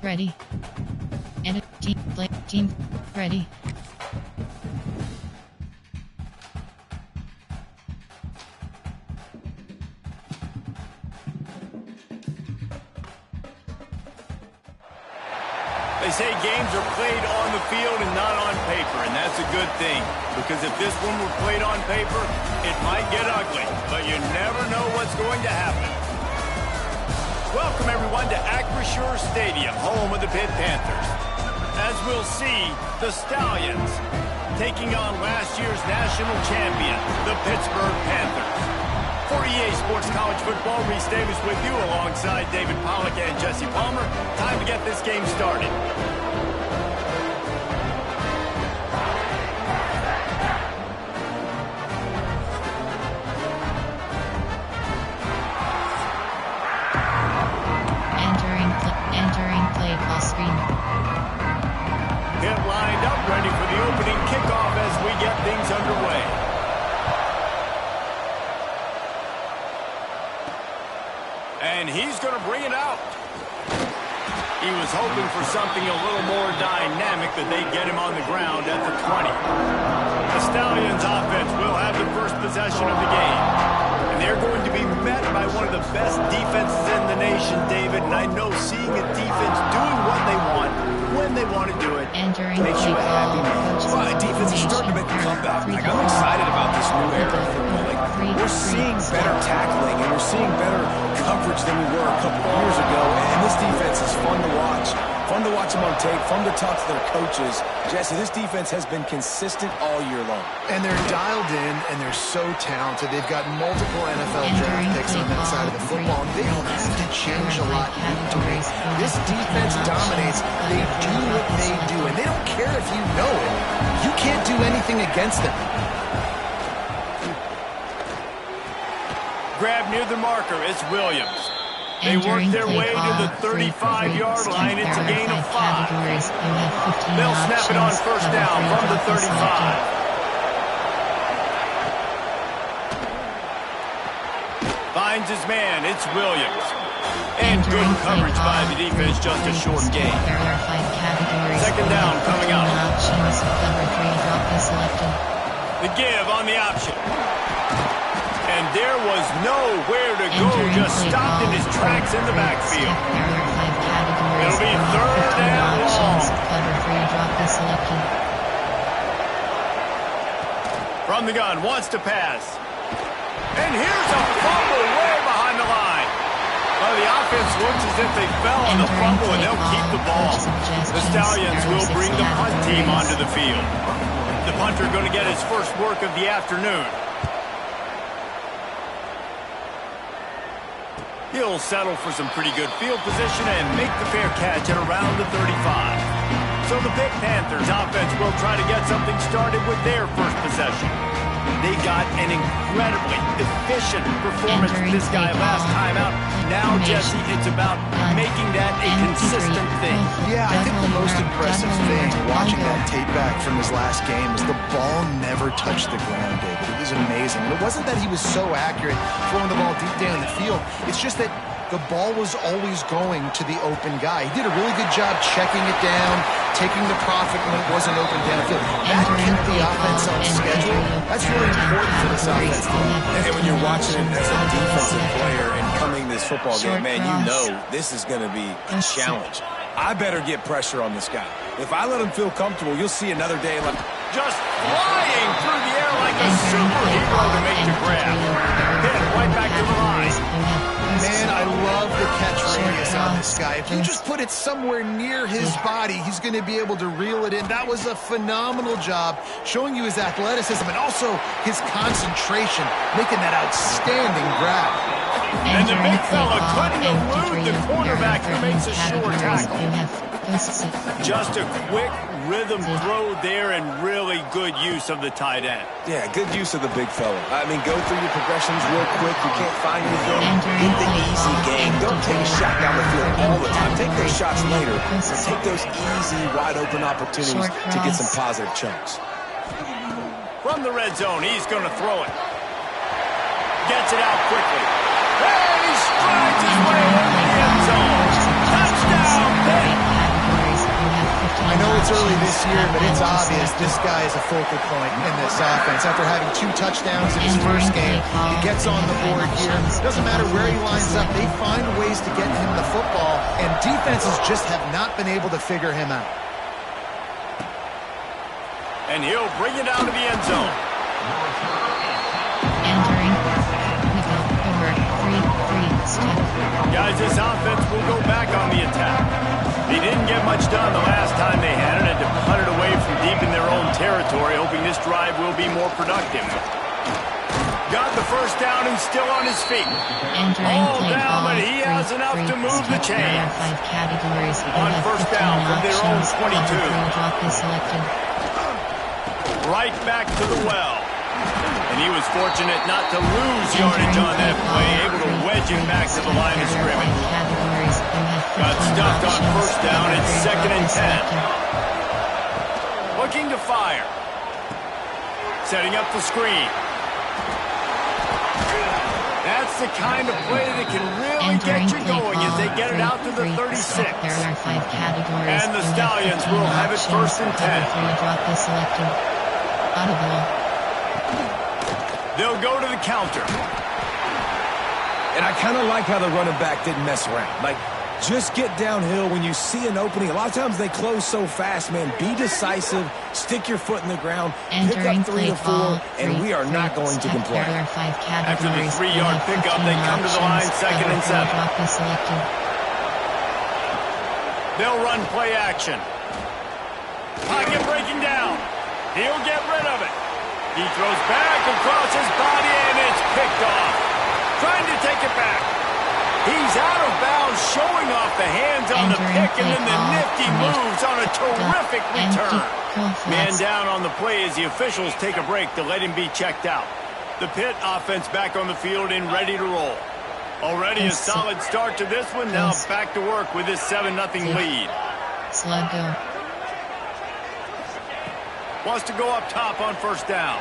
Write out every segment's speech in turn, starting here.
Ready. And a team play. Team. Ready. They say games are played on the field and not on paper, and that's a good thing. Because if this one were played on paper, it might get ugly. But you never know what's going to happen. Welcome, everyone, to Acrisure Stadium, home of the Pitt Panthers. As we'll see, the Stallions taking on last year's national champion, the Pittsburgh Panthers. For EA Sports College Football, Reese Davis with you alongside David Pollack and Jesse Palmer. Time to get this game started. Entering play call screen. Get lined up, ready for the opening kickoff as we get things underway. And he's going to bring it out. He was hoping for something a little more dynamic, but they get him on the ground at the 20. The Stallions offense will have the first possession of the game. And they're going to be met by one of the best defenses in the nation, David. And I know seeing a defense doing what they want, when they want to do it, makes you a happy man. Well, defense is starting to make a comeback. Like, I'm excited about this new era of football. Like, we're seeing better tackling and we're seeing better coverage than we were a couple of years ago. And this defense is fun to watch. Fun to watch them on tape. Fun to talk to their coaches. Jesse, this defense has been consistent all year long. And they're dialed in and they're so talented. They've got multiple NFL draft picks on that side of the football. And they don't have to change a lot to me. This defense dominates. They do what they do. And they don't care if you know it. You can't do anything against them. Grab near the marker. It's Williams. They work their way to the 35-yard line. It's a gain of 5. They'll snap it on first down from the 35. Finds his man. It's Williams. And good coverage by the defense. Just a short gain. Second down coming up. The give on the option. And there was nowhere to go, just stopped in his tracks in the backfield. It'll be third and long. From the gun, wants to pass. And here's a fumble way behind the line. Well, the offense looks as if they fell on the fumble, and they'll keep the ball. The Stallions will bring the punt team onto the field. The punter going to get his first work of the afternoon. He'll settle for some pretty good field position and make the fair catch at around the 35. So the Pitt Panthers offense will try to get something started with their first possession. They got an incredibly efficient performance from this guy last time out. Now, Jesse, it's about making that a consistent thing. Yeah, I think the most impressive thing watching that tape back from his last game is the ball never touched the ground, David. It was amazing. It wasn't that he was so accurate throwing the ball deep down the field. It's just that the ball was always going to the open guy. He did a really good job checking it down, taking the profit when it wasn't open downfield. That kept the offense on schedule. That's really important for this offense. And when you're watching it as a defensive player and coming this football game, man, you know this is going to be a challenge. I better get pressure on this guy. If I let him feel comfortable, you'll see another day like just flying through the air like a superhero to make the grab. Hit right back to the line. Man, I love the catch radius on this guy. If you just put it somewhere near his body, he's going to be able to reel it in. That was a phenomenal job, showing you his athleticism and also his concentration, making that outstanding grab. And the big fella couldn't elude the quarterback who makes a short tackle. Just a quick rhythm throw there and really good use of the tight end. Yeah, good use of the big fella. I mean, go through your progressions real quick. You can't find anything. Get the easy game. Don't take a shot down the field all the time. Take those shots later. And take those easy, wide-open opportunities to get some positive chunks. From the red zone, he's going to throw it. Gets it out quickly. And he strides his way into the end zone. Touchdown, Pitt! early this year, but it's obvious this guy is a focal point in this offense. After having 2 touchdowns in his first game, he gets on the board here. Doesn't matter where he lines up, they find ways to get him the football, and defenses just have not been able to figure him out. And he'll bring it out of the end zone. Entering over 3 step. Guys, this offense will go back on the attack. They didn't get much done the last time they had it, and to punt it away from deep in their own territory, hoping this drive will be more productive. Got the first down and still on his feet. Entering All play down, ball, but he has enough to move the chain. There are 5 categories. You On have first 15 down from their own options. 22. Cover 3 drop is selected. Right back to the well. And he was fortunate not to lose yardage on that play, able to wedge him back to the line of scrimmage. Got stuffed on first down. It's 2nd and 10. Looking to fire. Setting up the screen. That's the kind of play that can really get you going as they get it out to the 36. There are 5 categories. And the Stallions will have it 1st and 10. Cover 3 drop is selected. Audible. They'll go to the counter. And I kind of like how the running back didn't mess around. Like, just get downhill when you see an opening. A lot of times they close so fast, man. Be decisive. Stick your foot in the ground. Pick up 3 to 4, and we are not going to complain. There are 5 After the categories. 3-yard pickup, they come to the line 2nd and 7. Drop is selected. They'll run play action. Pocket breaking down. He'll get rid of it. He throws back across his body, and it's picked off. Trying to take it back. He's out of bounds, showing off the hands on the pick, and then the nifty moves on a terrific return. Man down on the play as the officials take a break to let him be checked out. The Pitt offense back on the field and ready to roll. Already a solid start to this one. Now back to work with this 7-0 lead. SilK go. Wants to go up top on first down.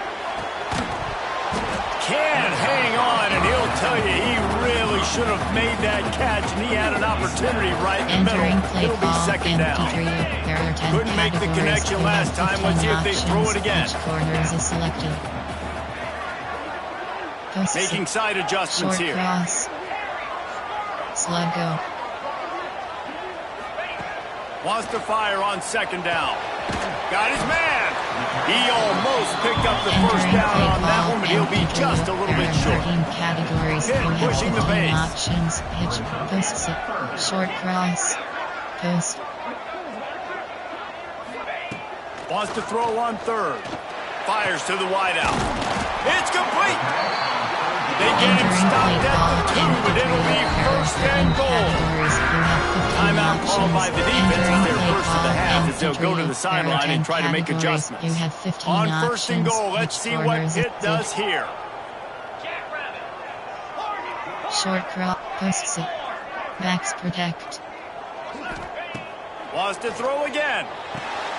Can't hang on, and he'll tell you he really should have made that catch, and he had an opportunity right in the middle. It'll be 2nd down. Couldn't make the connection last time. Let's see if they throw it again. Corners is selected. Making side adjustments Short here. cross. SilK go. Wants to fire on 2nd down. Got his man. He almost picked up the first down on that one, but he'll be just a little bit short. Categories. Pitt pushing the base. Options. Pitch. Post. Short cross. Post. Wants to throw on 3rd. Fires to the wideout. It's complete. They get him stopped at the 2, but it'll be 1st and goal. Timeout called by the defense as they're first of the half as they'll go to the sideline and try to make adjustments. On 1st and goal, let's see what Pitt does here. Short cross. Post. Backs protect. Wants to throw again.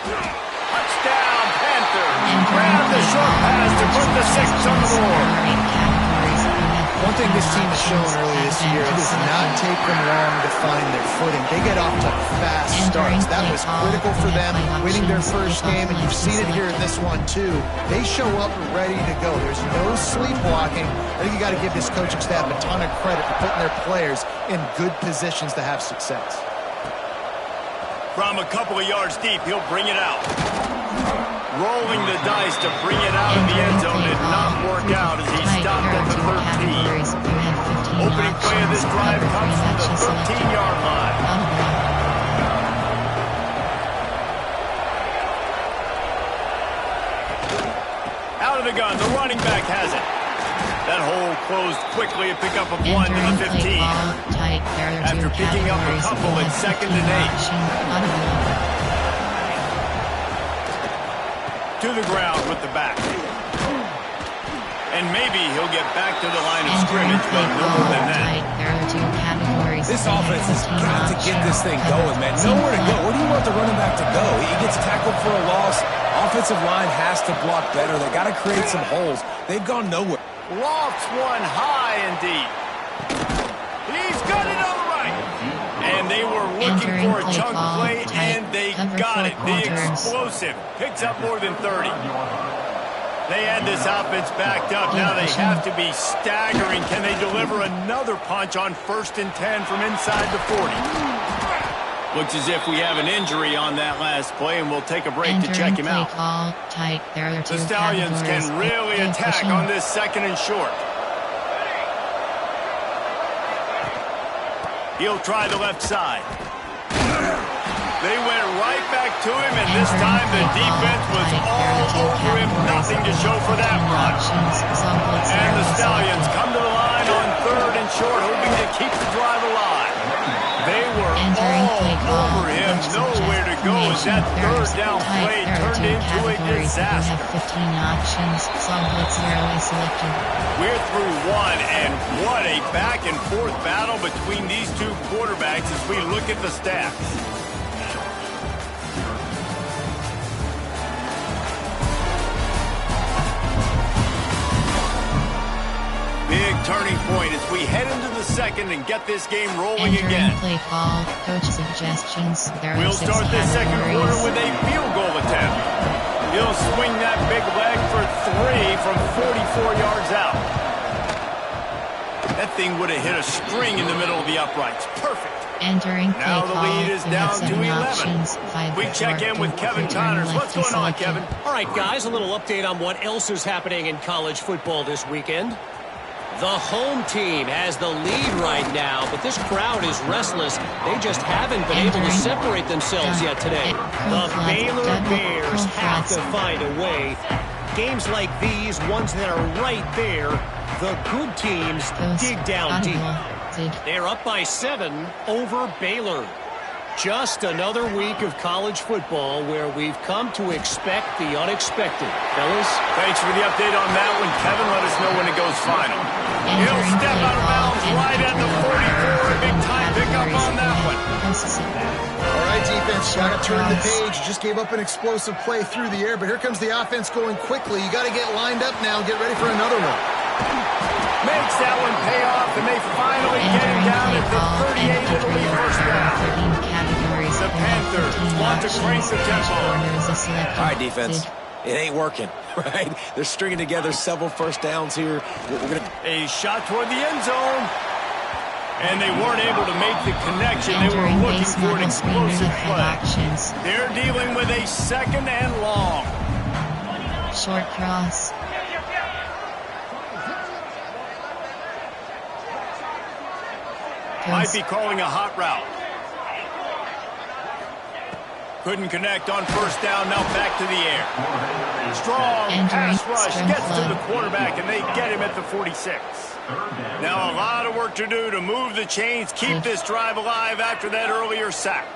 Touchdown, Panthers. Grab the short pass to put the 6 on the board. One thing this team has shown early this year, it does not take them long to find their footing. They get off to fast starts. That was critical for them, winning their first game, and you've seen it here in this one too. They show up ready to go. There's no sleepwalking. I think you got to give this coaching staff a ton of credit for putting their players in good positions to have success. From a couple of yards deep, he'll bring it out. Rolling the dice to bring it out of the end zone did not work out as he stopped at the 13. Opening play of this drive comes from the 13-yard line. Out of the gun, the running back has it. That hole closed quickly, a pickup of 1 to the 15. After picking up a couple, it's 2nd and 8. To the ground with the back. And maybe he'll get back to the line of scrimmage, but no more than that. This offense has got to get this thing going, man. Nowhere to go. Where do you want the running back to go? He gets tackled for a loss. Offensive line has to block better. They got to create some holes. They've gone nowhere. Lofts one high and deep. He's got it on the right. And they were looking Entering for a play chunk call, play, tight, and they cover got it. 4 The quarters. explosive picks up more than 30. They had this offense backed up. Now they have to be staggering. Can they deliver another punch on 1st and 10 from inside the 40? Looks as if we have an injury on that last play, and we'll take a break to check him out. Call, tight. There are 2 The Stallions can really attack on this 2nd and short. He'll try the left side. They went right back to him, and this time the defense was all over him. Nothing to show for that run. And the Stallions come to the line on 3rd and short, hoping to keep the drive alive. They were all over him, nowhere to go as that 3rd down play turned into a disaster. 15 options. Some blitz rarely selected. We're through 1, and what a back-and-forth battle between these 2 quarterbacks as we look at the stats. Big turning point as we head into the 2nd and get this game rolling again. Play call, coach suggestions. We'll start this 2nd quarter with a field goal attempt. He'll swing that big leg for 3 from 44 yards out. That thing would have hit a string in the middle of the uprights. Perfect. Entering play now the call, lead is down to 11. Options, we check in with Kevin Connors. What's going on, Kevin? All right, guys, a little update on what else is happening in college football this weekend. The home team has the lead right now, but this crowd is restless. They just haven't been able to separate themselves yet today. The Baylor Bears have to find a way. Games like these, ones that are right there, the good teams dig down deep. They're up by 7 over Baylor. Just another week of college football where we've come to expect the unexpected. Fellas? Thanks for the update on that one, Kevin. Let us know when it goes final. He'll step out of bounds right at the 44. A big time pickup on that one. All right, defense, got to turn the page. Just gave up an explosive play through the air, but here comes the offense going quickly. You got to get lined up now. Get ready for another one. Makes that one pay off, and they finally get him down at the 38. It'll be 1st down. The Panthers want to crank the tempo. All right, defense. It ain't working, right? They're stringing together several 1st downs here. A shot toward the end zone. And they weren't able to make the connection. They were looking for an explosive play. They're dealing with a 2nd and long. Short cross. Might be calling a hot route. Couldn't connect on 1st down. Now back to the air. Strong pass rush gets to the quarterback, and they get him at the 46. Now a lot of work to do to move the chains, keep this drive alive after that earlier sack.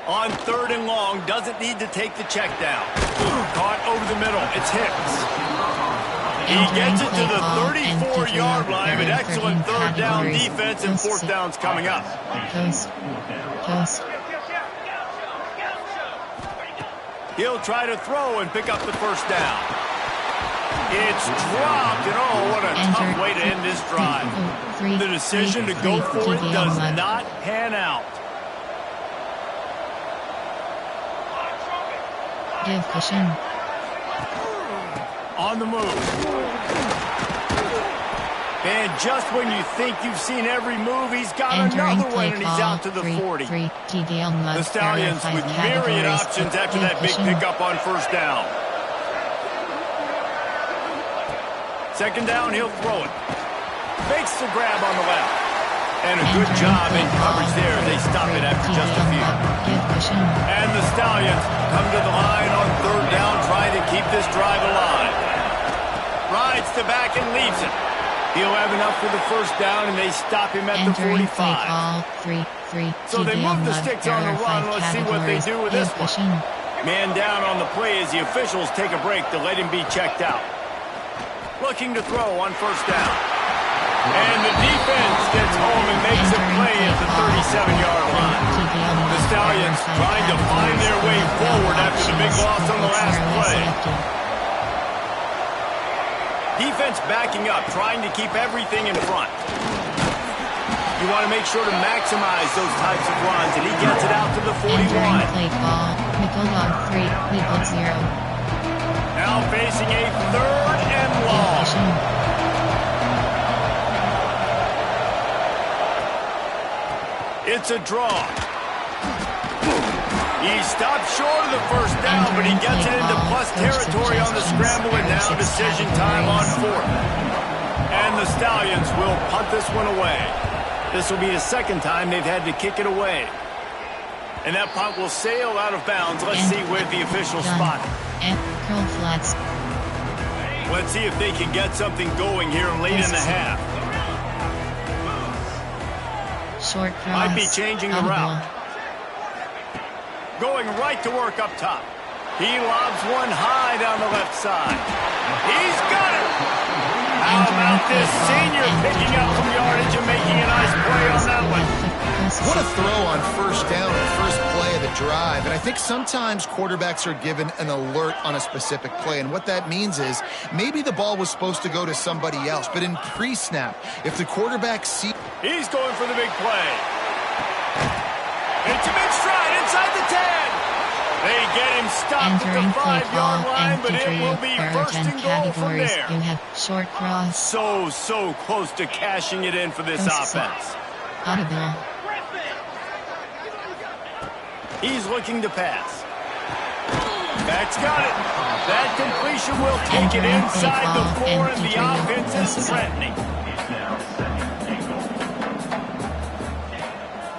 On 3rd and long, doesn't need to take the check down. Caught over the middle. It's Hicks. He gets it to the 34-yard line, but excellent 3rd down defense, and 4th down's coming up. He'll try to throw and pick up the 1st down. It's dropped, and oh, what a tough way to end this drive. The decision to go for it does not pan out. Give cushion. On the move. And just when you think you've seen every move, he's got another one, and he's out to the 40. The Stallions with myriad options after that big pickup on 1st down. 2nd down, he'll throw it. Makes the grab on the left. And a good job in coverage there. They stop it after just a few. And the Stallions come to the line on 3rd down, trying to keep this drive alive. Rides the back and leaves it. He'll have enough for the 1st down, and they stop him at the 45. So they move the sticks on the run. Let's see what they do with this one. Man down on the play as the officials take a break to let him be checked out. Looking to throw on 1st down. And the defense gets home and makes a play at the 37-yard line. The Stallions trying to find their way forward after the big loss on the last play. Defense backing up, trying to keep everything in front. You want to make sure to maximize those types of runs, and he gets it out to the 41. Entering play ball. Nickel dog 3, Nickel 0. Now facing a 3rd and long. It's a draw. He stopped short of the first down, but he gets it into plus territory on the scramble, and now decision time on 4th. And the Stallions will punt this one away. This will be the 2nd time they've had to kick it away. And that punt will sail out of bounds. Let's see where the official spot. And curl flats. Let's see if they can get something going here late in the half. Short cross. Might be changing the route. Going right to work up top. He lobs one high down the left side. He's got it! How about this senior picking up some yardage and making a nice play on that one? What a throw on first down, the first play of the drive. And I think sometimes quarterbacks are given an alert on a specific play. And what that means is maybe the ball was supposed to go to somebody else. But in pre-snap, if the quarterback sees... He's going for the big play. It's a big stride inside the 10. They get him stopped at the 5-yard line, but it will be 1st and goal from there. You have short cross. So close to cashing it in for this offense. Audible. He's looking to pass. That's got it. That completion will take it inside the 4, and the offense is threatening.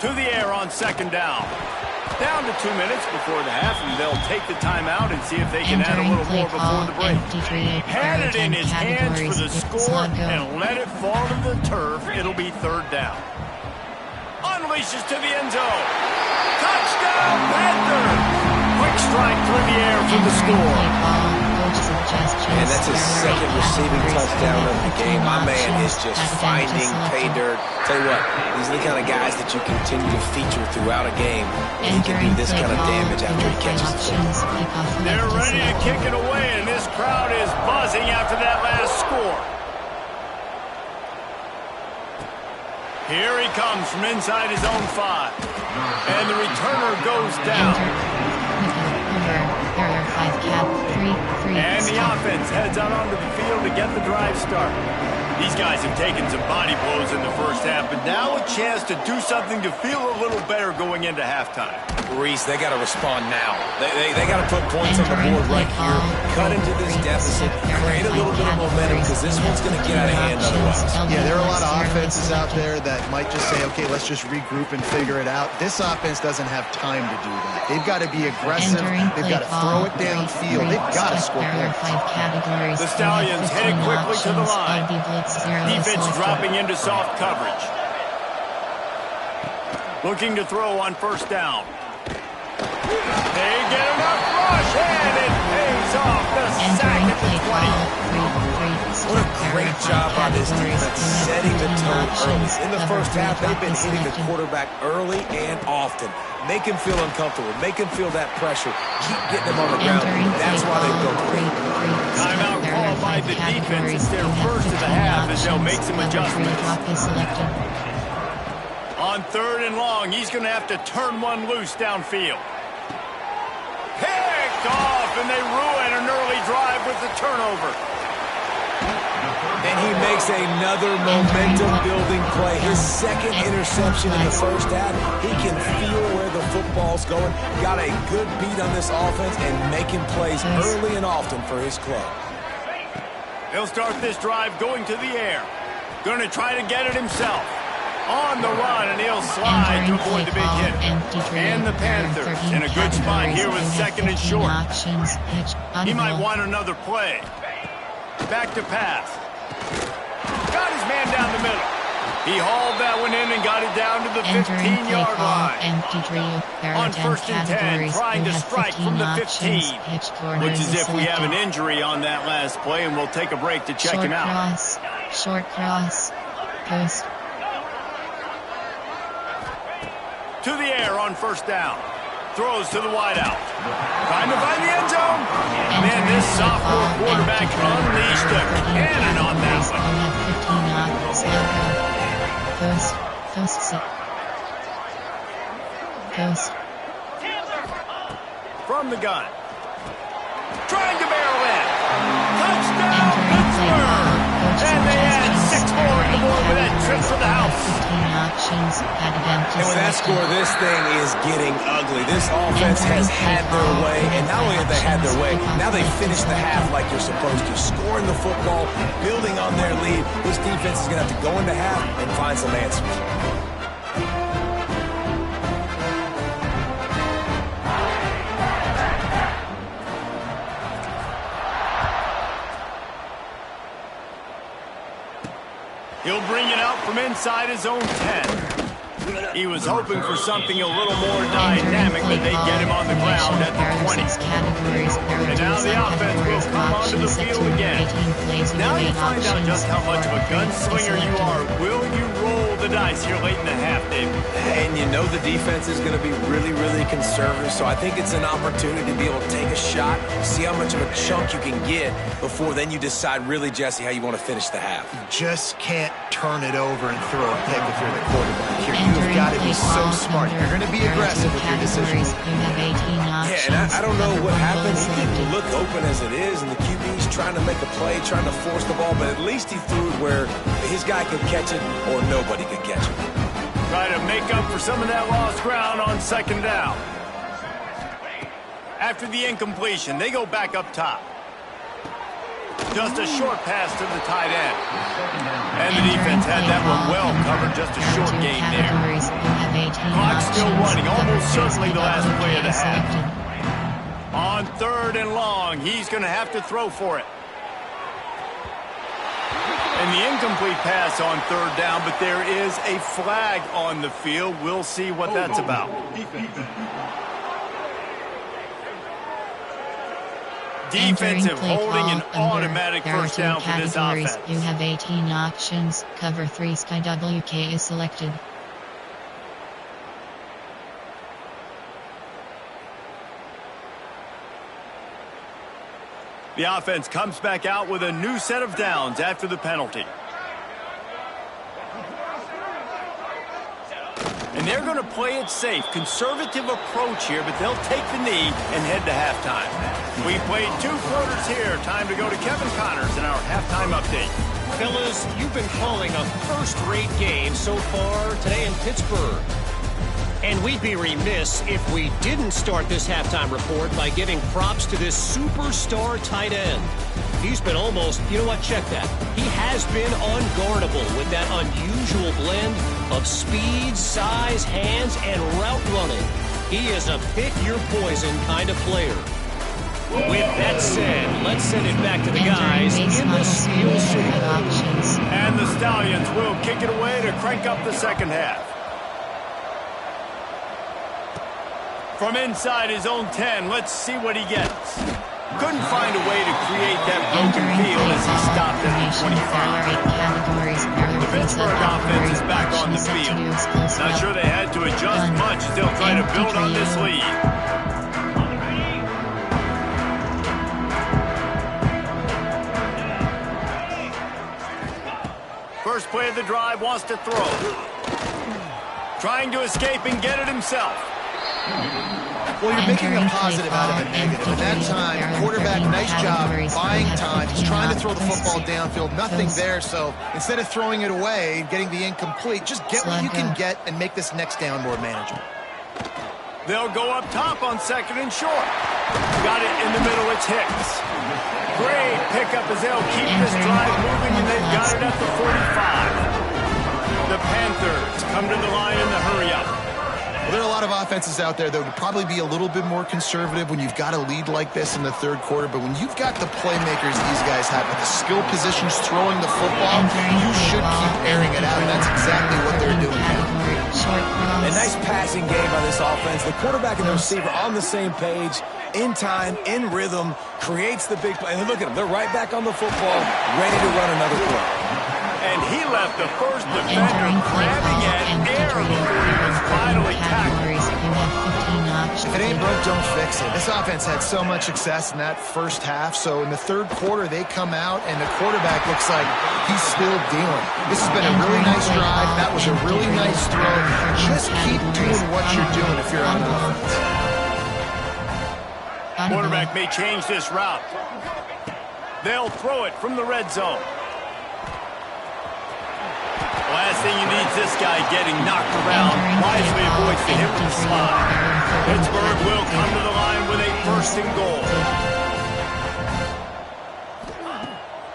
To the air on 2nd down. Down to 2 minutes before the half, and they'll take the timeout and see if they can add a little more before the break. Had it in his hands for the score and let it fall to the turf. It'll be 3rd down. Unleashes to the end zone. Touchdown, Panthers! Quick strike through the air for the score. And that's his 2nd receiving touchdown of the game. My man is just finding pay dirt. Tell you what, these are the kind of guys that you continue to feature throughout a game. And he can do this kind of damage after he catches the ball. They're ready to kick it away, and this crowd is buzzing after that last score. Here he comes from inside his own 5. And the returner goes down. And the offense heads out onto the field to get the drive started. These guys have taken some body blows in the first half, but now a chance to do something to feel a little better going into halftime. Reese, they got to respond now. They got to put points on the board right here. Cut into this deficit, create a little bit of momentum, because this one's going to get out of hand otherwise. Yeah, there are a lot of offenses out there that might just say, okay, let's just regroup and figure it out. This offense doesn't have time to do that. They've got to be aggressive. They've got to throw it downfield. They've got to score points. The Stallions headed quickly to the line. Defense dropping into soft coverage. Looking to throw on 1st down. They get enough rush, and it pays off. The sack at the 20. What a great job by this defense setting the tone early. In the first half, they've been hitting the quarterback early and often. Make him feel uncomfortable. Make him feel that pressure. Keep getting him on the ground. That's why they go great. Timeout called by the defense. It's their first of the half as they'll make some adjustments. On 3rd and long, he's going to have to turn one loose downfield. Picked off, and they ruin an early drive with the turnover. And he makes another momentum-building play. His 2nd interception in the first half. He can feel where the football's going. Got a good beat on this offense and making plays early and often for his club. He'll start this drive going to the air. Going to try to get it himself. On the run, and he'll slide to avoid the big hit. And the Panthers in a good spot here with 2nd and short. He might want another play. Back to pass. Got his man down the middle. He hauled that one in and got it down to the 15-yard line. On 1st and 10, trying to strike from the 15. Looks as if we have an injury on that last play, and we'll take a break to check him out. Short cross. Post. To the air on 1st down. Throws to the wideout. Trying to find the end zone. Man, this sophomore quarterback unleashed a cannon on that one. Coast. Coast. From the gun. Trying to barrel in. Touchdown, Entering play Pittsburgh! Coach And they add suggests 6 more on the board with that trip for the house. 15 options at event And with that score, this thing is getting ugly. This offense has had their way, and not only have they had their way, now they finished the half like you're supposed to. Scoring the football, building on their lead. This defense is going to have to go into half and find some answers. He'll bring it out from inside his own 10. He was hoping for something a little more dynamic, but they get him on the ground at the 20. And now the offense will come onto the field again. Now you find out just how much of a gunslinger you are. Will you roll the dice here late in the half, David? And you know the defense is going to be really, really conservative, so I think it's an opportunity to be able to take a shot, see how much of a chunk you can get before then you decide really, Jesse, how you want to finish the half. You just can't turn it over and throw a pick if you're the quarterback here. You've got to be so smart. You're going to be aggressive with your decisions. Yeah, and I don't know what happened. He didn't look open as it is, and the QB's trying to make a play, trying to force the ball, but at least he threw it where his guy could catch it or nobody could catch it. Try to make up for some of that lost ground on second down. After the incompletion, they go back up top. Just a short pass to the tight end. And the defense had that one well covered, just a short gain there. Clock still running, almost certainly the last play of the half. On 3rd and long, he's going to have to throw for it. And the incomplete pass on 3rd down, but there is a flag on the field. We'll see what that's about. Defensive holding, an automatic first down for this offense. You have 18 options. Cover 3 SilK is selected. The offense comes back out with a new set of downs after the penalty. And they're going to play it safe. Conservative approach here, but they'll take the knee and head to halftime. We played 2 quarters here. Time to go to Kevin Connors in our halftime update. Fellas, you've been calling a first-rate game so far today in Pittsburgh. And we'd be remiss if we didn't start this halftime report by giving props to this superstar tight end. He's been almost, you know what, check that. He has been unguardable with that unusual blend of speed, size, hands, and route running. He is a pick-your-poison kind of player. With that said, let's send it back to the guys in the Steel City. And the Stallions will kick it away to crank up the second half. From inside his own 10, let's see what he gets. Couldn't find a way to create that broken field as he stopped at the 25. The Pittsburgh offense is back on the field. Not sure they had to adjust much as they'll try to build on this lead. First play of the drive, wants to throw. Trying to escape and get it himself. Well, you're making a positive out of a negative. At that time, quarterback, nice job, buying time. He's trying to throw the football downfield. Nothing there, so instead of throwing it away and getting the incomplete, just get what you can get and make this next down more manageable. They'll go up top on 2nd and short. Got it in the middle, it's Hicks. Great pickup as they'll keep this drive moving, and they've got it at the 45. The Panthers come to the line in the hurry-up. Well, there are a lot of offenses out there that would probably be a little bit more conservative when you've got a lead like this in the 3rd quarter, but when you've got the playmakers these guys have with the skill positions throwing the football, you should keep airing it out, and that's exactly what they're doing now. A nice passing game by this offense. The quarterback and the receiver on the same page, in time, in rhythm, creates the big play. And look at them. They're right back on the football, ready to run another play. And he left the first defender grabbing at air before he was finally tackled. If it ain't broke, don't fix it. This offense had so much success in that first half, so in the third quarter, they come out, and the quarterback looks like he's still dealing. This has been a really nice drive. That was a really nice throw. Just keep doing what you're doing if you're on offense. Quarterback may change this route. They'll throw it from the red zone. Last thing you need is this guy getting knocked around. Wisely avoids the hit with the slide. Pittsburgh will come to the line with a 1st and goal.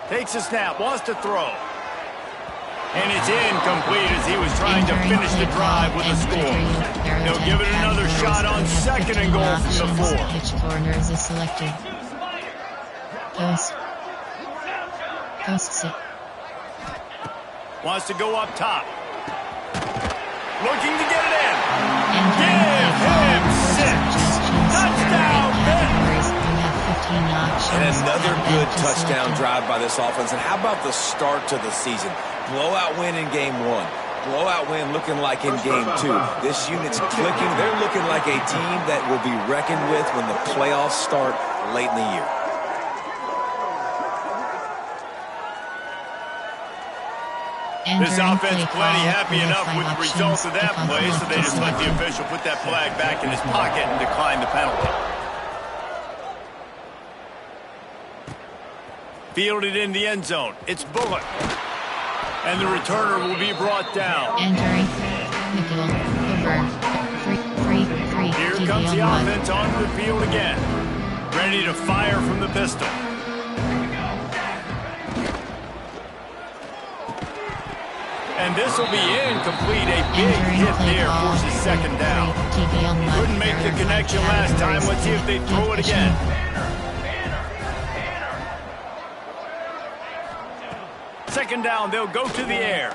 Takes a snap, wants to throw. And it's incomplete as he was trying to finish the drive with a score. They'll give it another shot on 2nd and goal from the 4. Pitch corners is selected. Post sit. Wants to go up top. Looking to get it in. Give him 6. Touchdown, Pitt. And another good touchdown drive by this offense. And how about the start to the season? Blowout win in game 1. Blowout win looking like in game 2. This unit's clicking. They're looking like a team that will be reckoned with when the playoffs start late in the year. This offense plenty happy enough with the results of that play, so they just let the official put that flag back in his pocket and decline the penalty. Fielded in the end zone. It's Bullock. And the returner will be brought down. Entering. Nickel. Over. Free. Here comes the offense onto the field again. Ready to fire from the pistol. And this will be incomplete. A big hit there forces 2nd down. Couldn't make the connection last time. Let's see if they throw it again. Second down, they'll go to the air.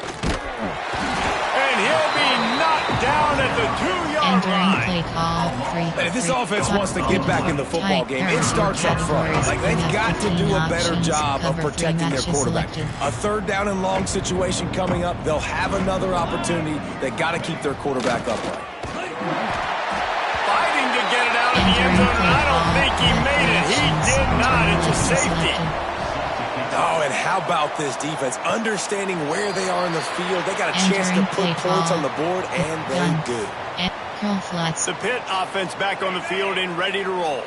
And he'll be knocked down at the 2-yard line. And if this offense wants to get back in the football game, it starts up front. Like, they've got to do a better job of protecting their quarterback. A 3rd down and long situation coming up. They'll have another opportunity. They got to keep their quarterback upright. Fighting to get it out of the end zone, and I don't think he made it. He did not. It's a safety. Oh, and how about this defense? Understanding where they are in the field. They got a chance to put points on the board, and they do. The Pitt offense back on the field and ready to roll.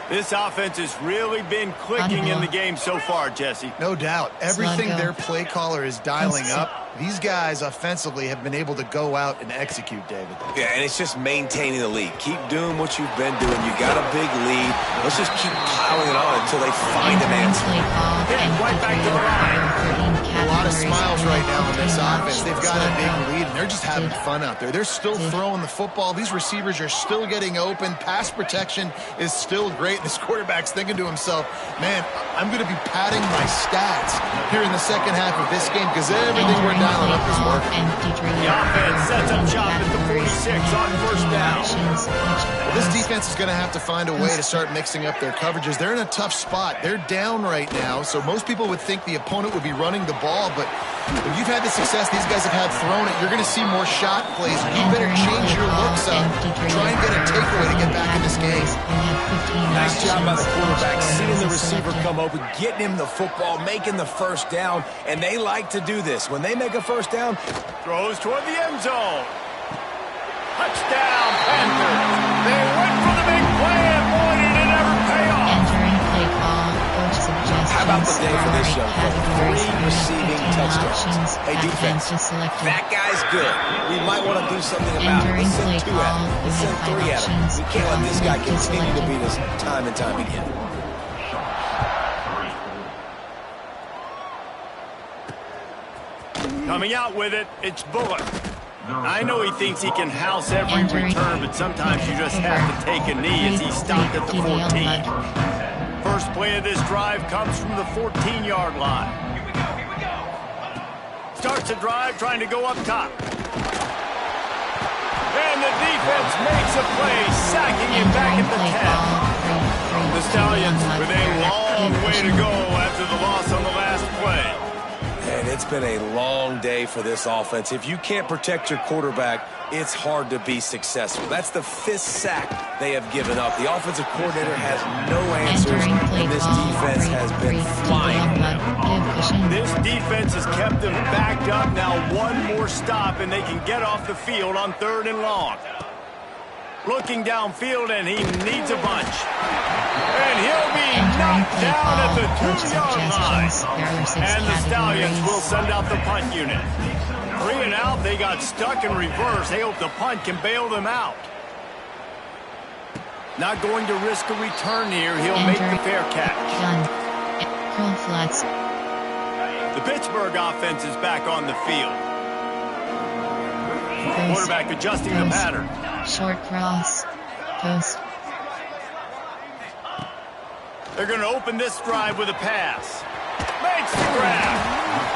This offense has really been clicking in the game so far, Jesse. No doubt. Everything their play caller is dialing up, these guys offensively have been able to go out and execute, David. Yeah, and it's just maintaining the lead. Keep doing what you've been doing. You got a big lead. Let's just keep piling it on until they find an answer. Right back to the line. A lot of smiles right now in this offense. They've got a big lead, and they're just having fun out there. They're still throwing the football. These receivers are still getting open. Pass protection is still great. This quarterback's thinking to himself, man, I'm going to be padding my stats here in the second half of this game because everything we're dialing up is working. The offense sets up shop at the 46 on 1st down. Well, this defense is going to have to find a way to start mixing up their coverages. They're in a tough spot. They're down right now, so most people would think the opponent would be running the ball, but if you've had the success these guys have had throwing it, you're going to see more shot plays. You better change your looks up. Try and get a takeaway to get back in this game. Nice job by the quarterback, seeing the receiver come open, getting him the football, making the 1st down, and they like to do this. When they make a 1st down, throws toward the end zone. Touchdown, Panthers. They went for the big play, and boy, did it ever pay off. How about the day for this young player? 3 receiving touchdowns. Hey, defense, that guy's good. We might want to do something about it. Let's send 2 at him. Let's send 3 at him. We can't let this guy continue to beat us time and time again. Coming out with it, it's Bullock. I know he thinks he can house every return, but sometimes you just have to take a knee as he stopped at the 14. First play of this drive comes from the 14-yard line. Starts the drive trying to go up top. And the defense makes a play, sacking him back at the 10. The Stallions with a long way to go after the loss on the last play. And It's been a long day for this offense. If you can't protect your quarterback, it's hard to be successful. That's the 5th sack they have given up. The offensive coordinator has no answers, and this defense has been flying. This defense has kept them backed up. Now one more stop, and they can get off the field on 3rd and long. Looking downfield, and he needs a bunch. And he'll be knocked down at the 2-yard line. And the Stallions will send out the punt unit. 3 and out, they got stuck in reverse. They hope the punt can bail them out. Not going to risk a return here. He'll make the fair catch. The Pittsburgh offense is back on the field. Quarterback adjusting the pattern. Short cross. Post. They're going to open this drive with a pass. Makes the grab.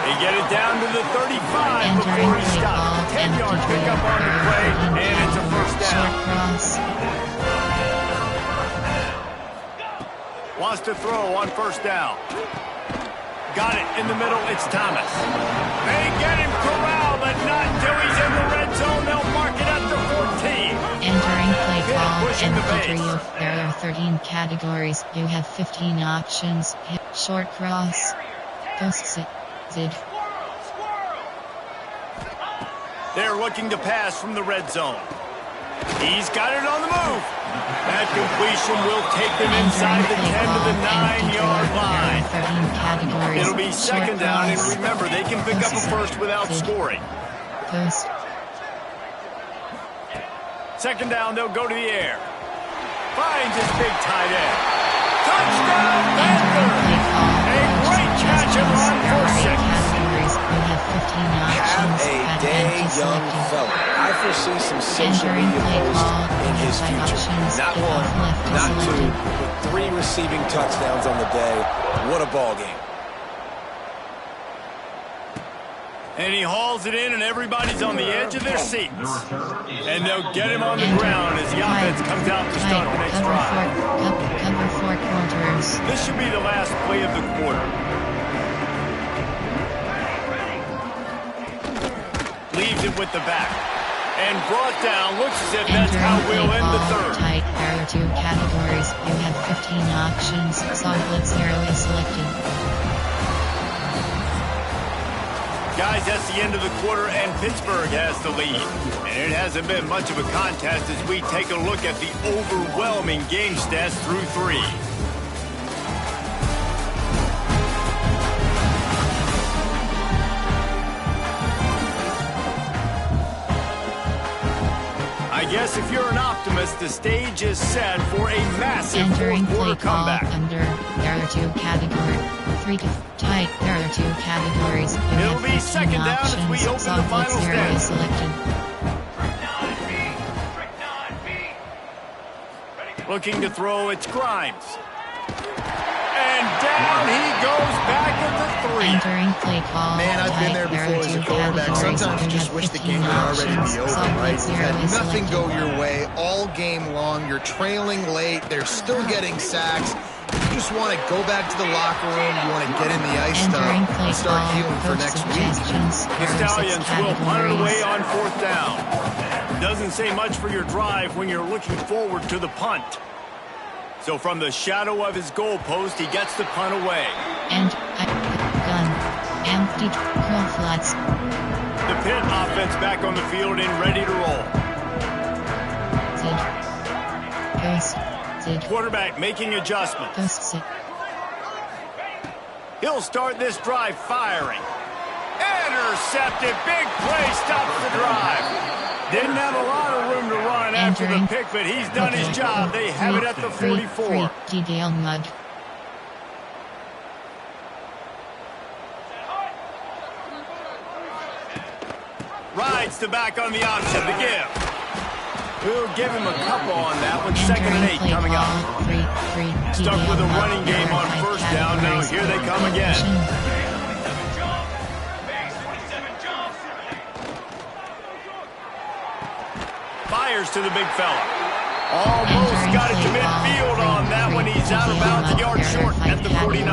They get it down to the 35 before he stops. 10-yard pickup on the play, and it's a first down. Short cross. Wants to throw on first down. Got it in the middle. It's Thomas. They get him corralled, but not until he's in the red zone. They'll mark it at the 14. Entering play call and there are 13 categories. You have 15 options. Hit short cross. Post. They're looking to pass from the red zone. He's got it on the move. That completion will take them inside the 10 to the 9-yard line. It'll be second down, and remember, they can pick up a first without scoring. Post. Second down, they'll go to the air. Finds his big tight end. Touchdown, Panthers! A great catch and run for 6. Have a day, young fella. I foresee some social media posts in his future. Not 1, not 2, but 3 receiving touchdowns on the day. What a ball game. And he hauls it in, and everybody's on the edge of their seats. And they'll get him on the ground as the offense comes out to start the next drive. Cover 4 quarters. This should be the last play of the quarter. Leaves it with the back. And brought down. Looks as if that's how we'll end the third. Tight. There are 2 categories. You have 15 options. Solid 0 is selected. Guys, that's the end of the quarter, and Pittsburgh has the lead. And it hasn't been much of a contest as we take a look at the overwhelming game stats through 3. I guess if you're an optimist, the stage is set for a massive fourth-quarter comeback. There are 2 categories. 3 to tight. There are 2 categories. It'll be second down as we open the final stand. Looking to throw, it's Grimes. And down he goes back at the 3. Entering play call. Man, I've been there before as a quarterback. Sometimes you just wish the game would already be over, right? You've had nothing go your way all game long. You're trailing late. They're still getting sacks. You just want to go back to the locker room. You want to get in the ice stuff and start healing for next week. The Stallions will punt it away on 4th down. Doesn't say much for your drive when you're looking forward to the punt. So from the shadow of his goalpost, he gets the punt away. And gun. Empty flats. The Pitt offense back on the field and ready to roll. Quarterback making adjustments. He'll start this drive firing. Intercepted. Big play stops the drive. Didn't have a lot of room to run after the pick, but he's done his job. They have it at the 44. Mud. Rides the back on the option. The give. We'll give him a couple on that one. 2nd and 8 coming up. Stuck with a running game on first down. Now here they come again. Fires to the big fella. Almost got it to midfield on that one. He's out of bounds, a yard short at the 49.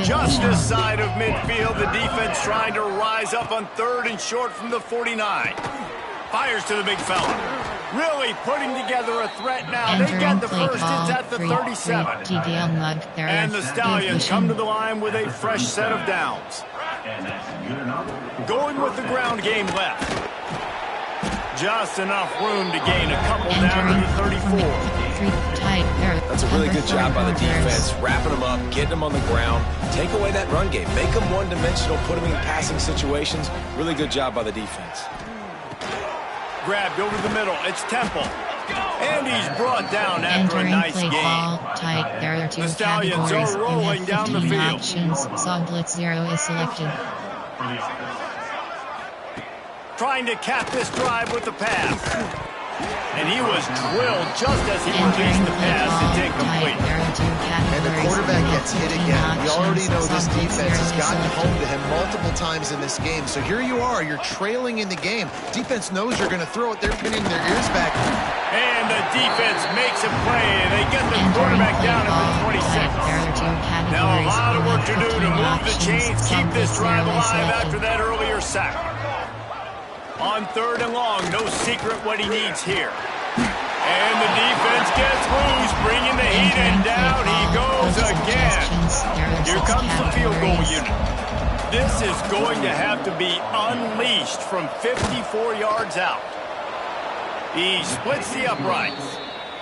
Just this side of midfield, the defense trying to rise up on 3rd and short from the 49. Fires to the big fella. Really putting together a threat now. They got the first. It's at the 37. And the Stallions come to the line with a fresh set of downs. Going with the ground game left. Just enough room to gain a couple down to the 34. That's a really good job by the defense, wrapping them up, getting them on the ground, take away that run game, make them one-dimensional, put them in passing situations. Really good job by the defense. Grabbed over the middle. It's Temple. And he's brought down after a nice game. The Stallions are rolling down the field. Blitz 0 is selected. Trying to cap this drive with the pass. And he was drilled just as he released the pass. It's incomplete. And the quarterback gets hit again. We already know this defense has gotten home to him multiple times in this game. So here you are. You're trailing in the game. Defense knows you're going to throw it. They're pinning their ears back. And the defense makes a play. They get the quarterback down at the 26. Now a lot of work to do to move the chains, keep this drive alive after that earlier sack. On 3rd and long, no secret what he needs here. And the defense gets loose, bringing the heat, and down he goes again. Here comes the field goal unit. This is going to have to be unleashed from 54 yards out. He splits the uprights.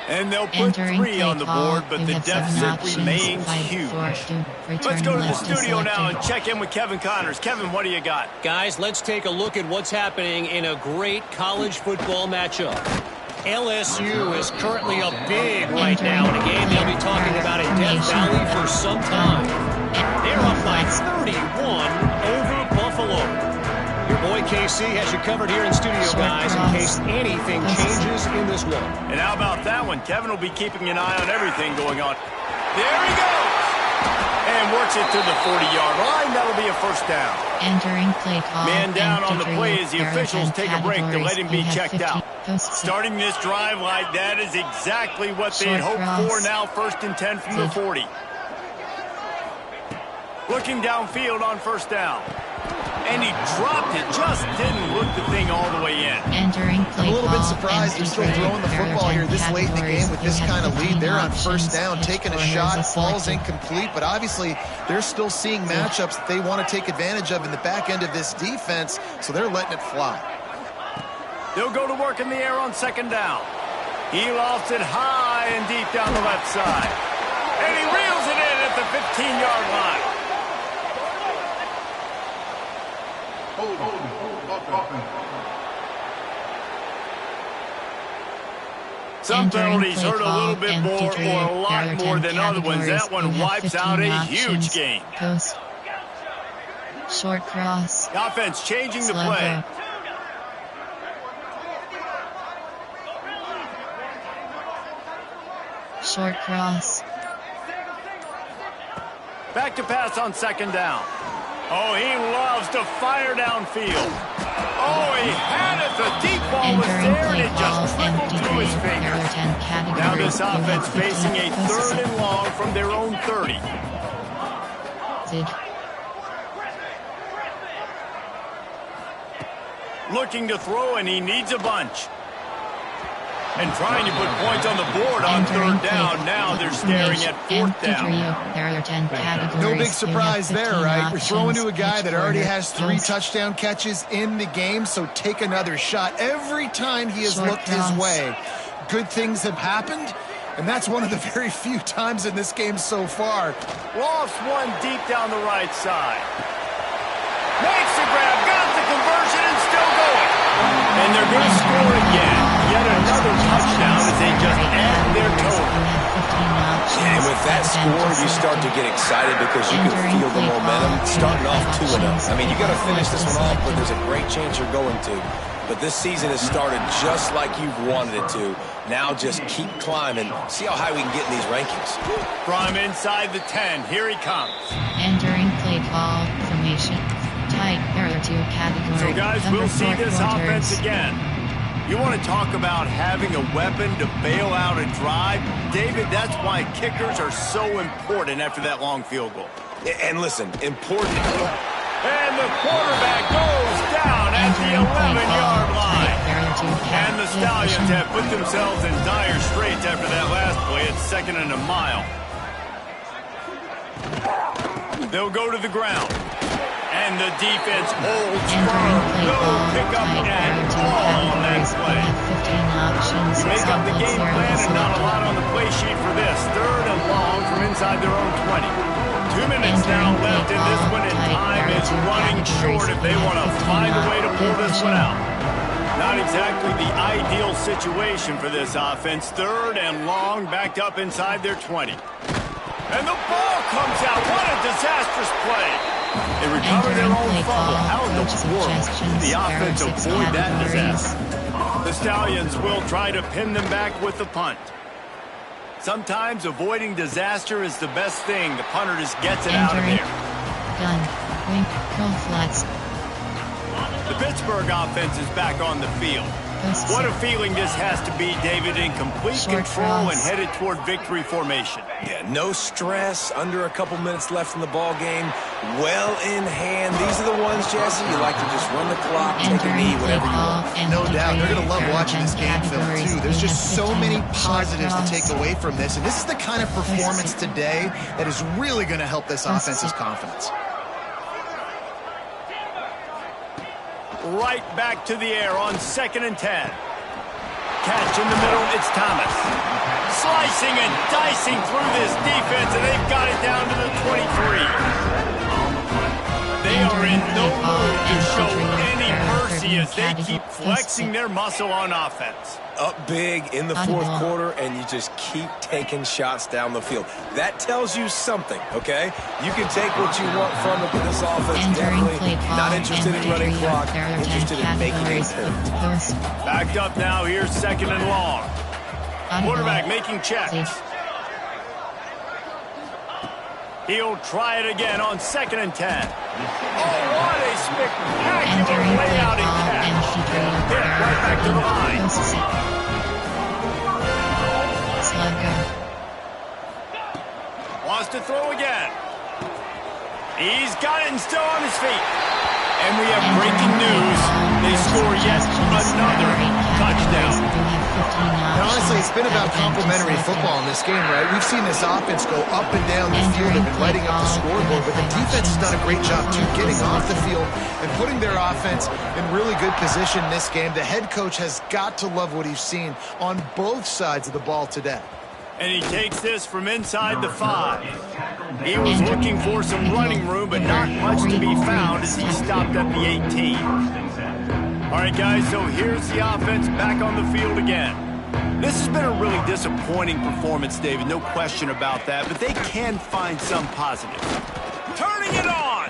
And they'll put 3 on the board, but the deficit remains huge. Let's go to the studio now and check in with Kevin Connors. Kevin, what do you got? Guys, let's take a look at what's happening in a great college football matchup. LSU is currently up big right now in a game they'll be talking about in Death Valley for some time. They're up by 31 over Buffalo. Your boy KC has you covered here in studio, guys, in case anything changes in this one. And how about that one? Kevin will be keeping an eye on everything going on. There he goes! And works it to the 40-yard line. That'll be a first down. Entering play call. Man down on the play as the officials take a break to let him be checked out. Starting this drive like that is exactly what they had hoped for. Now 1st and 10 from the 40. Looking downfield on 1st down. And he dropped it, just didn't look the thing all the way in. Entering play I'm a little bit call, surprised they're still throwing the football here this late in the game with this kind of lead. They're on 1st down, taking a shot, falls incomplete, but obviously they're still seeing matchups that they want to take advantage of in the back end of this defense, so they're letting it fly. They'll go to work in the air on 2nd down. He lofts it high and deep down the left side. And he reels it in at the 15-yard line. Some penalties hurt a little bit more or a lot more than other ones. That one wipes out a huge game. Post. Short cross. The offense changing the play. Short cross. Back to pass on 2nd down. Oh, he loves to fire downfield. Oh, he had it. The deep ball was there, and it just trickled through his fingers. Now this offense facing a 3rd and long from their own 30. Looking to throw, and he needs a bunch. And trying to put points on the board on 3rd down. Now they're staring at 4th down. No big surprise there, right? We're throwing to a guy that already has 3 touchdown catches in the game, so take another shot. Every time he has looked his way, good things have happened, and that's one of the very few times in this game so far. Lofts one deep down the right side. Makes the grab, got the conversion, and still going. And they're going to score again. Yet another touchdown as they just add their total. And with that score, you start to get excited because you can feel the momentum starting off 2-0. I mean, you got to finish this one off, but there's a great chance you're going to. But this season has started just like you've wanted it to. Now just keep climbing. See how high we can get in these rankings. From inside the 10, here he comes. Entering play call formation. Tight, there are 2 categories. So guys, we'll see this offense again. You want to talk about having a weapon to bail out a drive? David, that's why kickers are so important after that long field goal. And listen, important. And the quarterback goes down at the 11-yard line. And the Stallions have put themselves in dire straits after that last play. It's 2nd and a mile. They'll go to the ground. And the defense holds firm. No pickup at all on that play. Make up the game plan and not a lot on the play sheet for this. 3rd and long from inside their own 20. 2 minutes now left in this one, and time is running short if they want to find a way to pull this one out. Not exactly the ideal situation for this offense. 3rd and long, backed up inside their 20. And the ball comes out. What a disastrous play. They recover their own fumble. How in the world did the offense avoid that disaster? The Stallions will try to pin them back with the punt. Sometimes avoiding disaster is the best thing. The punter just gets it out of there. Gun. Wink. Go flats. The Pittsburgh offense is back on the field. What a feeling this has to be, David, in complete control and headed toward victory formation. Yeah, no stress, under a couple minutes left in the ball game, well in hand. These are the ones, Jesse, you like to just run the clock, take a knee, whatever you want. No doubt, they're going to love watching this game film, too. There's just so many positives to take away from this, and this is the kind of performance today that is really going to help this offense's confidence. Right back to the air on 2nd and 10. Catch in the middle, it's Thomas. Slicing and dicing through this defense, and they've got it down to the 23. They are in no mood to show any mercy as they keep flexing their muscle on offense. Up big in the 4th quarter, and you just keep taking shots down the field. That tells you something, okay? You can take what you want from it, but this offense definitely not interested in running clock, interested in making a point. Backed up now, here's 2nd and long. Quarterback making checks. He'll try it again on 2nd and 10. Oh, what a spectacular layout and catch. Hit right back to the line. Wants to throw again. He's got it and still on his feet. And we have breaking news. They score yet another touchdown. And honestly, it's been about complementary football in this game, right? We've seen this offense go up and down the field. They've been lighting up the scoreboard, but the defense has done a great job, too, getting off the field and putting their offense in really good position in this game. The head coach has got to love what he's seen on both sides of the ball today. And he takes this from inside the 5. He was looking for some running room, but not much to be found as he stopped at the 18. All right, guys, so here's the offense back on the field again. This has been a really disappointing performance, David, no question about that, but they can find some positive. Turning it on!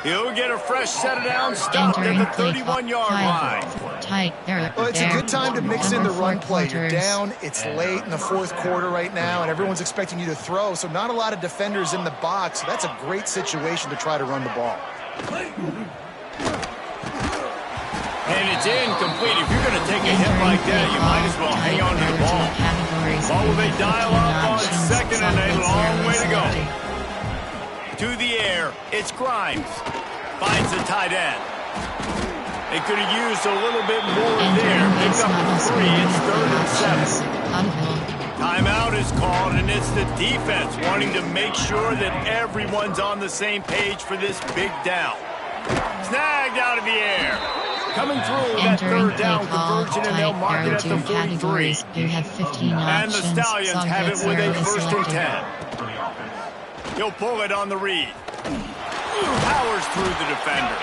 He'll get a fresh set of down, stopped at the 31-yard line. Well, it's a good time to mix in the run play. You're down, it's late in the 4th quarter right now, and everyone's expecting you to throw, so not a lot of defenders in the box. So that's a great situation to try to run the ball. And it's incomplete. If you're going to take a hit like that, you might as well hang on to the ball. Ball will they dial up on 2nd and a long way to go. To the air, it's Grimes. Finds the tight end. They could have used a little bit more there. Picks up 3. It's 3rd and 7. Timeout is called, and it's the defense wanting to make sure that everyone's on the same page for this big down. Snagged out of the air. Coming through that 3rd down conversion, and they'll mark it at the 43. And the Stallions have it with a 1st and 10. He'll pull it on the read. Powers through the defender.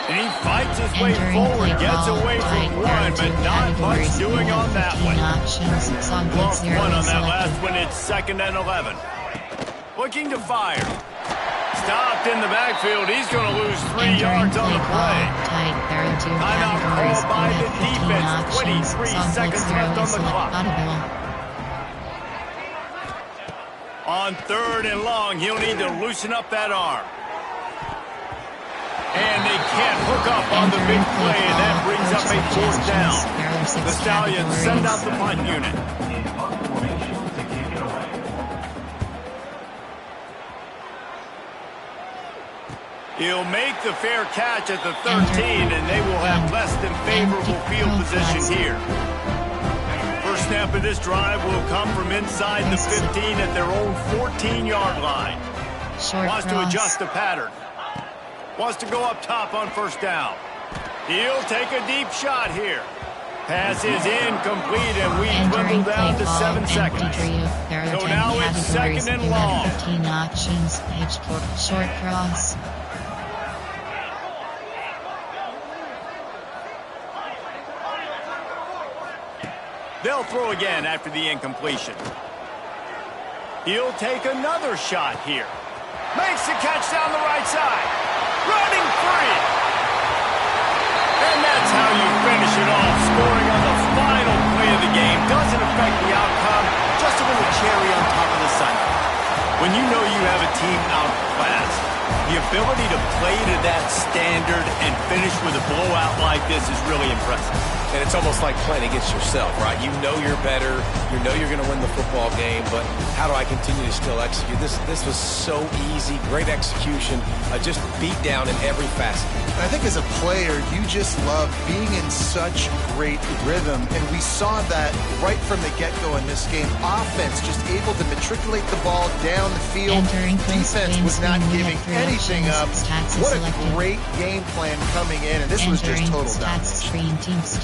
And he fights his way forward, gets away from one, but not much doing on that one. Lost 1 on that last one. It's 2nd and 11. Looking to fire. Stopped in the backfield. He's going to lose 3 yards on the play. Timeout called by the defense. 23 seconds left on the clock. On 3rd and long, he'll need to loosen up that arm. And they can't hook up on the big play, and that brings up a fourth down. The Stallions send out the punt unit. He'll make the fair catch at the 13, and they will have less than favorable field position here. First snap of this drive will come from inside the 15 at their own 14-yard line. Wants to adjust the pattern. Wants to go up top on first down. He'll take a deep shot here. Pass is incomplete, and we dwindle down to 7 seconds. So now it's second and long. 15 options, pitch, short cross. They'll throw again after the incompletion. He'll take another shot here. Makes the catch down the right side. Running free. And that's how you finish it off. Scoring on the final play of the game. Doesn't affect the outcome. Just a little cherry on top of the sundae. When you know you have a team outclassed, the ability to play to that standard and finish with a blowout like this is really impressive. And it's almost like playing against yourself, right? You know you're better. You know you're going to win the football game, but how do I continue to still execute? This was so easy. Great execution. Just beat down in every facet. I think as a player, you just love being in such great rhythm, and we saw that right from the get-go in this game. Offense just able to matriculate the ball down the field. Defense was not giving anything up. What a great game plan coming in, and this was just total domination.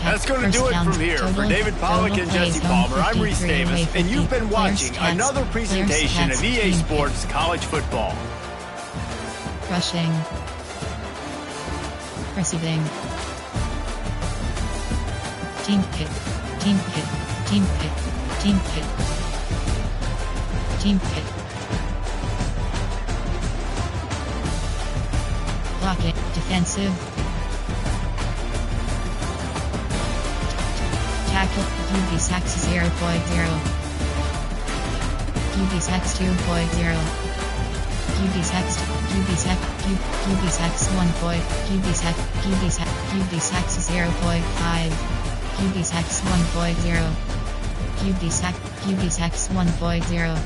That's going to do it from here. For David Pollack and Jesse Palmer, I'm Reese Davis, and you've been watching another presentation of EA Sports College Football. Rushing. Receiving. Team hit. Team hit. Team hit. Team hit. Team hit. Blocking. Defensive. Tackle. QB sacks 0.0. QB sacks 2.0. QB sacks 1 point. QB sacks 0.5. QB sacks 1.0. QB sacks 1.0.